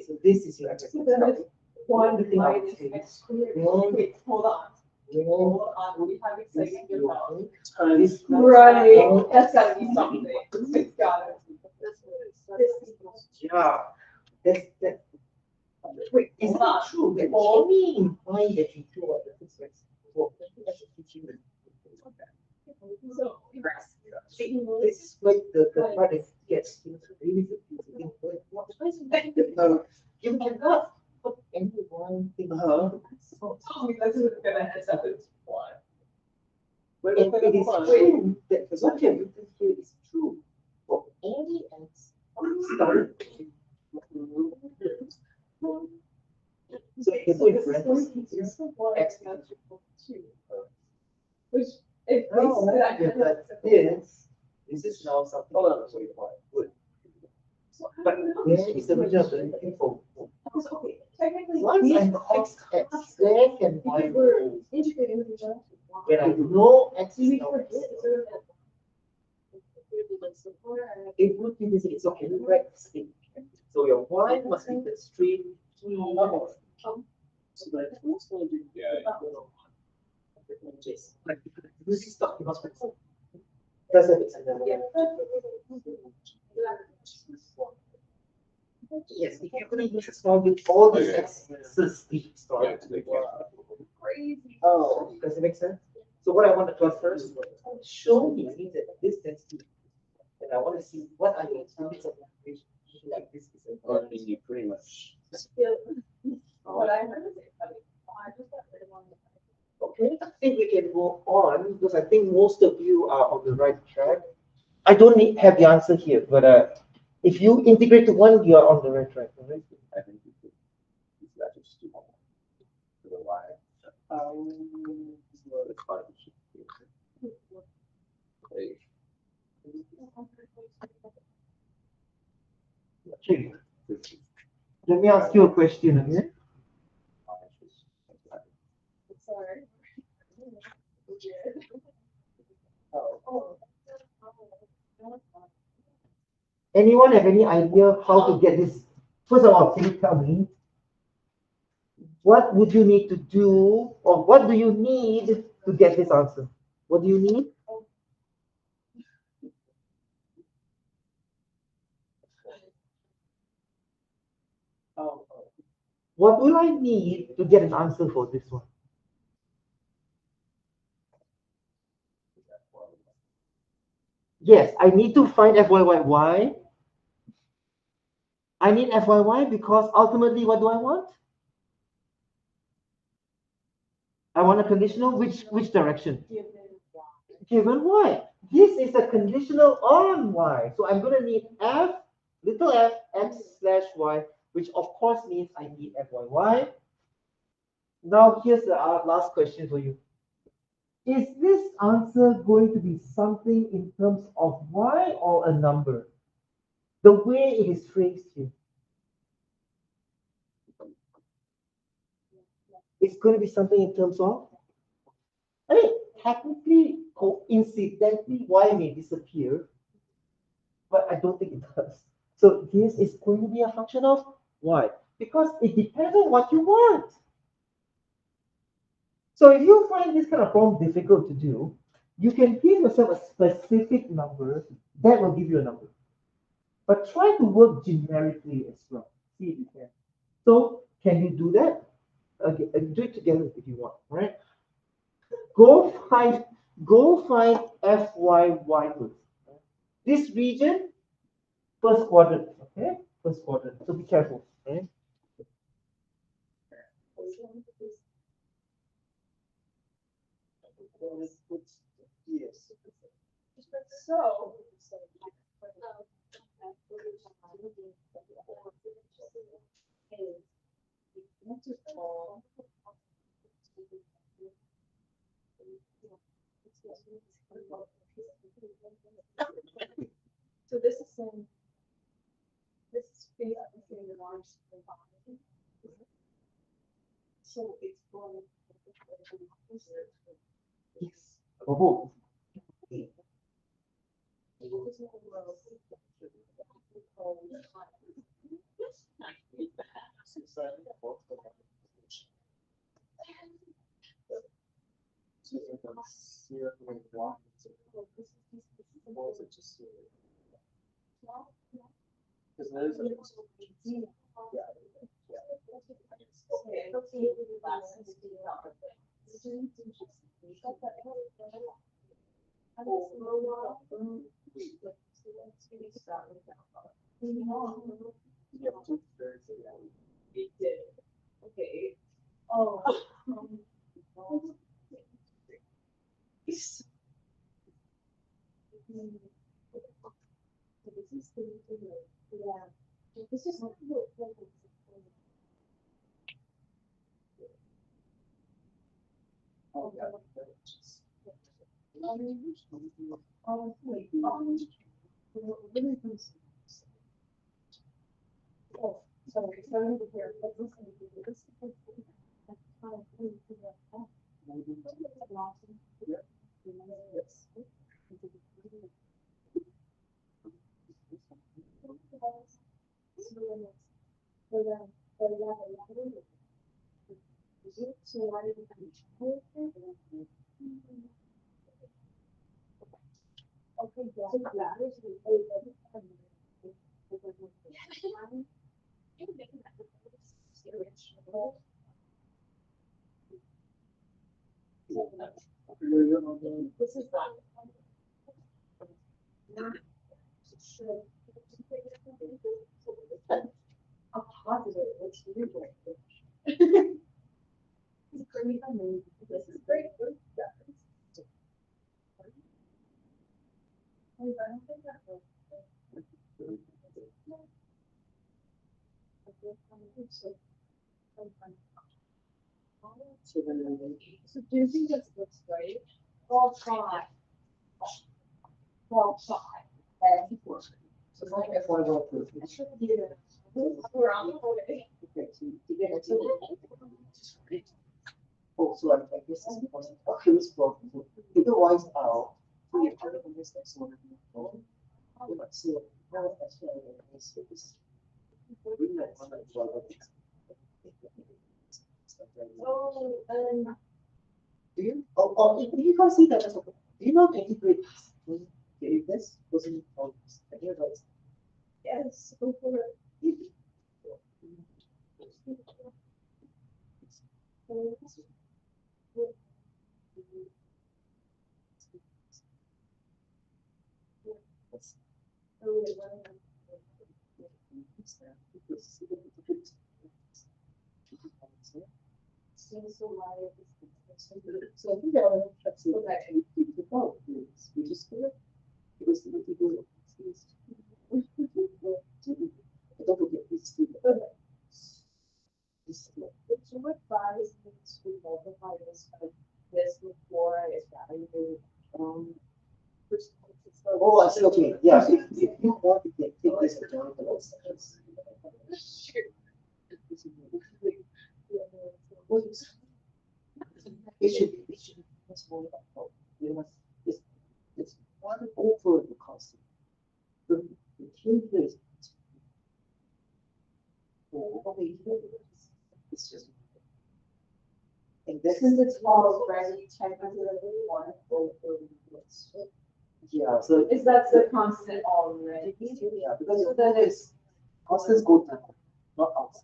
So this is your. So then it's 1 minus x squared. Wait, hold on. We have exciting about. This. Right, that's gotta be something. It's gotta. Yeah. That. Wait, is Hold that on. true? That only implying that you do what the physics. Well, that's a teaching. So. This is like the part that gets really confusing. No, you cannot put anyone something. So tell me this is gonna end up as what? Wait, And wait, it wait, is hold on. true that what you have written here is true for any x starting. So you can put in parentheses x equals two. Which, if we no, say that. yeah, but this is now something. Hold on, so Good. But where is the original parenthesis for? Okay, technically. Once I know x, where can y Because we're go? integrating with each other. When I know x Do is we now put x. it sort of? It would be this, so can you write this thing? So your y must be the stream. So like, what's gonna do? Yeah. Yes. Like, this is talking about. Does that make sense? Yes, if you're gonna use a small with all these Okay. x's each start. Yeah, they can't. Crazy. Oh, does it make sense? So what I want to do first, show me that this density. And I want to see what are your limits of integration. Like this is a. Or you pretty much. What I heard is, I just got rid of one. Okay, I think we can go on because I think most of you are on the right track. I don't have the answer here, but if you integrate to one, you are on the right track. Right? I think you could. It's not just too long. For the Y. It's fine. Hey, Okay. Let me ask you a question, okay? Sorry. Anyone have any idea how to get this? First of all, can you tell me what would you need to do, or what do you need to get this answer? What do you need? What will I need to get an answer for this one? Yes, I need to find FYY. I need FYY because ultimately, what do I want? I want a conditional which direction? Given y. This is a conditional on y. So I'm going to need f, little f, x slash y, which of course means I need FYY. Now here's the last question for you. Is this answer going to be something in terms of y or a number? The way it is phrased here. It's going to be something in terms of, I mean, technically, coincidentally, y may disappear, but I don't think it does. So this is going to be a function of y, because it depends on what you want. So if you find this kind of problem difficult to do, you can give yourself a specific number that will give you a number. But try to work generically as well. See if you can. So can you do that? Okay, do it together if you want, right? Go find FYY first. This region, first quadrant, okay? First quadrant. So be careful, okay? Yes. So. So this is saying, this is basically the large. So it's going. Yes. Oh. Because there's a. Okay. Oh. Yeah. This is not good. Oh, yeah. Oh, sorry, sorry to hear, but this is this. Okay, this is a positive, it's really great. This is great. So do you think this looks great? Well, five. Well, five. And four. So my F1 proof. I should do that. We're on the way. Okay, so to get it. Oh, so I guess this was okay, this block. Otherwise, so you have to this next one. So now that's why I say this. Bring that one as well. Oh, Do you? Do you guys see that? Do you know integrate? Okay, this wasn't on. I hear that. yes, go for it. So I think that's what I keep the fault. We just do it. It was the people. Don't forget this. It's what buys needs to multiply this before I evaluate Oh, I see. Okay, yeah. If you want to take this down, it should be much more. You must. It's one over the cost. The three place. It's just. And this since it's all ready, type into the one yeah, so is that the constant already? yeah, because so that is constants go down, not out.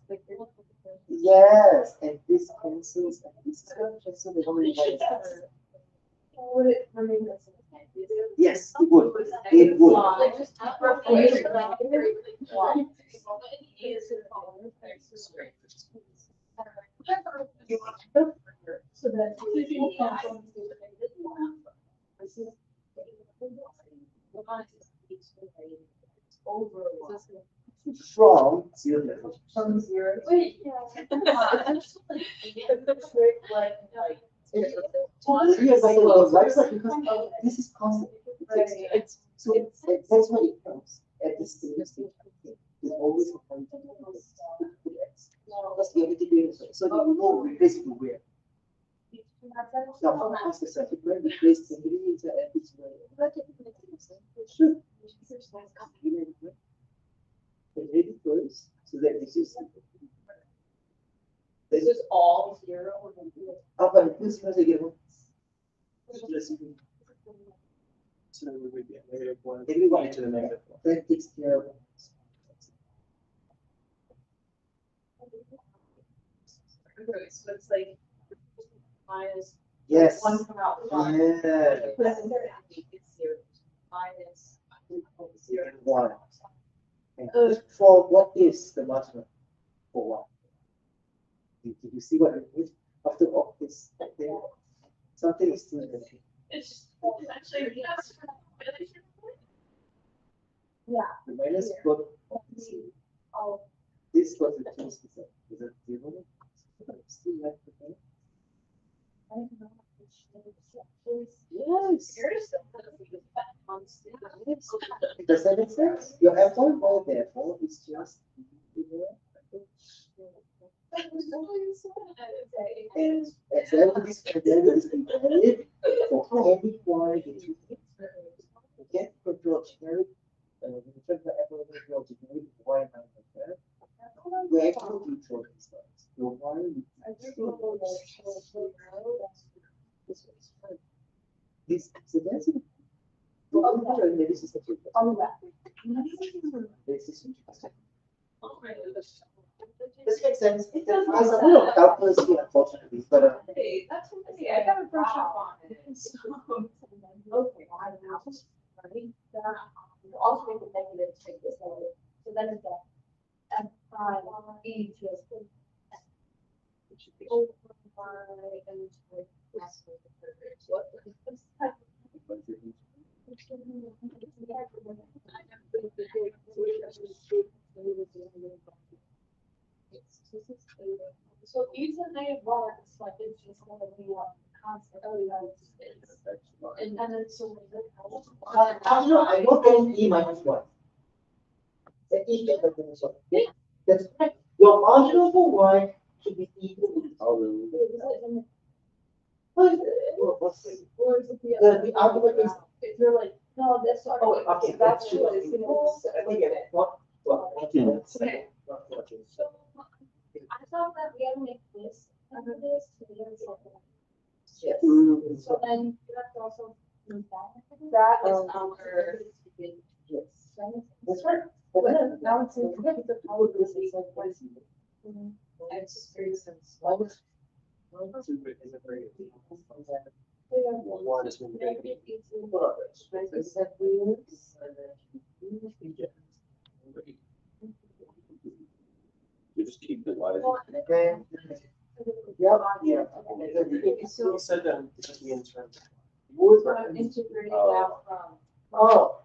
Yes, and this cancels and this cancels the only one. Would it remain the same? Yes, it would. It would. So that over From zero. from zero. Wait, yeah. The trick, like, Yes, like the life cycle, because this is constant. It's so that's why it comes at this stage. It's always a point. That's the only thing. So you know replace it where. Now, ask the second where replace the into this way. Sure. Maybe first, so that this is. This is all zero. But this was again. So we would be at negative one. Everyone To the negative one. that takes care of it. Okay, so it's like minus Yes. one come out. Yeah. Put it in there, it's zero. Minus zero. One. And for what is the maximum? For what? Did you see what it is? After all this, something is still there. It's just actually, yes. Yeah. The minus got Oh, this was the two is it zero? Still left the thing. I don't know. Yes. Seriously. Does that make sense? Your F1 ball therefore is just everybody's invalid for any point you get control generic control generic y minus we actually control these ones. Your y this so that's it. This is the this is this makes sense. There's a little of calculus here, unfortunately, but Hey, that's okay. I got a brush up on it. Okay, I have, right, that, you also make the negative take this negative, so then it's that. And prime, e just. Over by, and like, what? So even -1, it's like, it's just gonna be a constant, and then it's so. marginal I don't get E minus 1. The E get the minus 1. Yeah, that's correct. Your marginal for y should be equal to Or is it the argument is if you're like, no, that's not. okay, That's true. what it's. I think it what Okay. So, I thought that we had to make this, under this, to be able to. Yes. So then you have to also. That is our. Yes. That's right. But now it's in. It's just very sense. One is a very one is when you just keep the light. Okay. Yep. Yeah. You said that in terms. Integrating that from. Oh.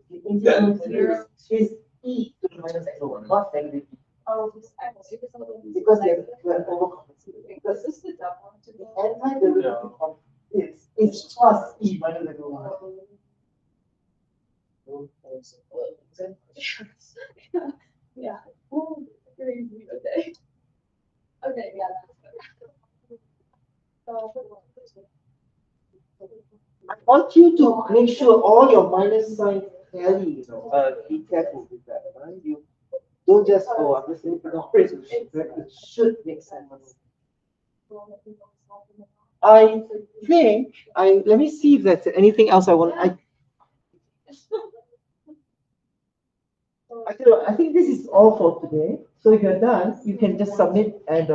The integral is E to the minus x over, not negative E. Oh, Because we are overcompensating. Because this is the double. The antiderivative of this is plus E minus x over. Yeah. Crazy today. Okay, yeah. I want you to make sure all your minus signs tally, be careful with that, right? You don't just go, I'm just saying, it should make sense. I think, let me see if there's anything else I want, I think this is all for today. So if you're done, you can just submit and